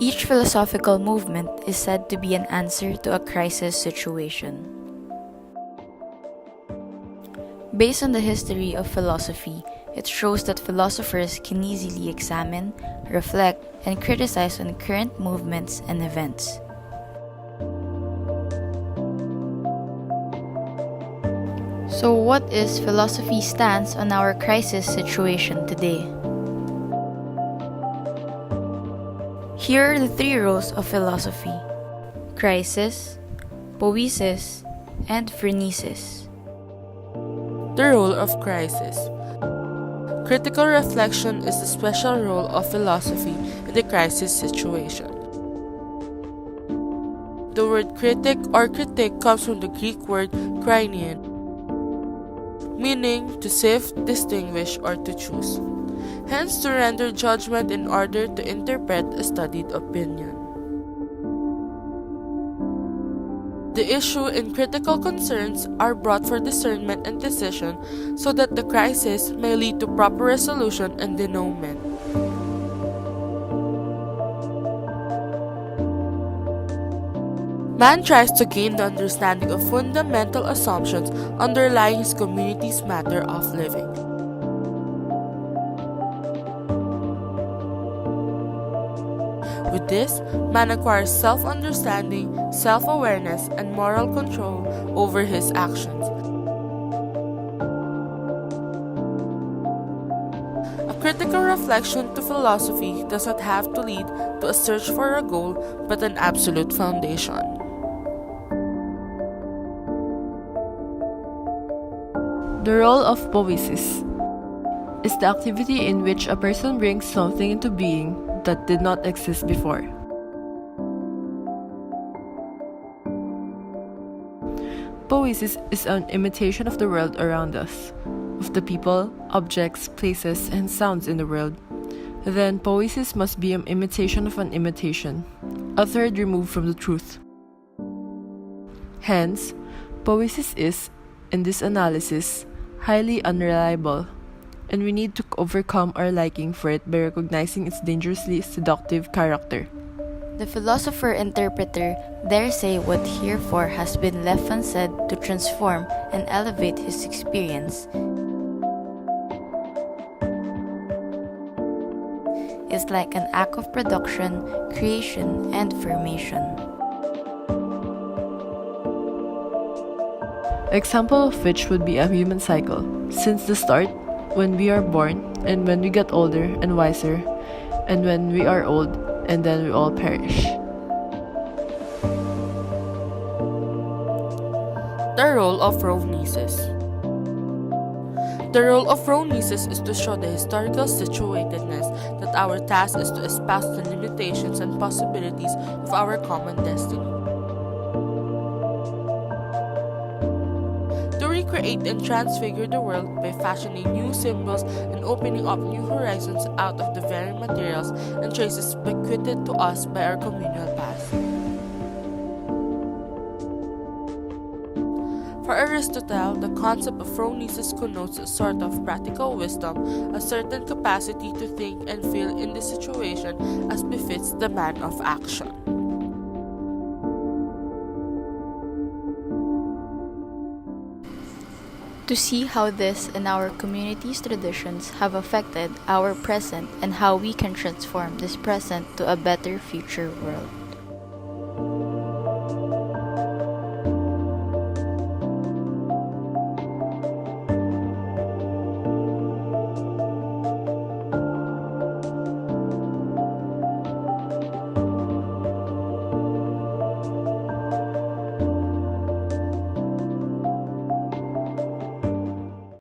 Each philosophical movement is said to be an answer to a crisis situation. Based on the history of philosophy, it shows that philosophers can easily examine, reflect, and criticize on current movements and events. So what is philosophy's stance on our crisis situation today? Here are the three roles of philosophy: crisis, poiesis, and phronesis. The role of crisis. Critical reflection is the special role of philosophy in the crisis situation. The word critic or critique comes from the Greek word krinion, meaning to sift, distinguish, or to choose. Hence, to render judgment in order to interpret a studied opinion. The issue and critical concerns are brought for discernment and decision so that the crisis may lead to proper resolution and denouement. Man tries to gain the understanding of fundamental assumptions underlying his community's matter of living. With this, man acquires self-understanding, self-awareness, and moral control over his actions. A critical reflection to philosophy does not have to lead to a search for a goal, but an absolute foundation. The role of poiesis is the activity in which a person brings something into being that did not exist before. Poiesis is an imitation of the world around us, of the people, objects, places, and sounds in the world. Then poiesis must be an imitation of an imitation, a third removed from the truth. Hence, poiesis is, in this analysis, highly unreliable, and we need to overcome our liking for it by recognizing its dangerously seductive character. The philosopher-interpreter dare say what herefore has been left unsaid to transform and elevate his experience is like an act of production, creation, and formation. Example of which would be a human cycle, since the start, when we are born, and when we get older and wiser, and when we are old, and then we all perish. The role of phronesis. The role of phronesis is to show the historical situatedness that our task is to espouse the limitations and possibilities of our common destiny. To recreate and transfigure the world by fashioning new symbols and opening up new horizons out of the very materials and traces bequeathed to us by our communal past. For Aristotle, the concept of phronesis connotes a sort of practical wisdom, a certain capacity to think and feel in the situation as befits the man of action. To see how this and our community's traditions have affected our present and how we can transform this present to a better future world.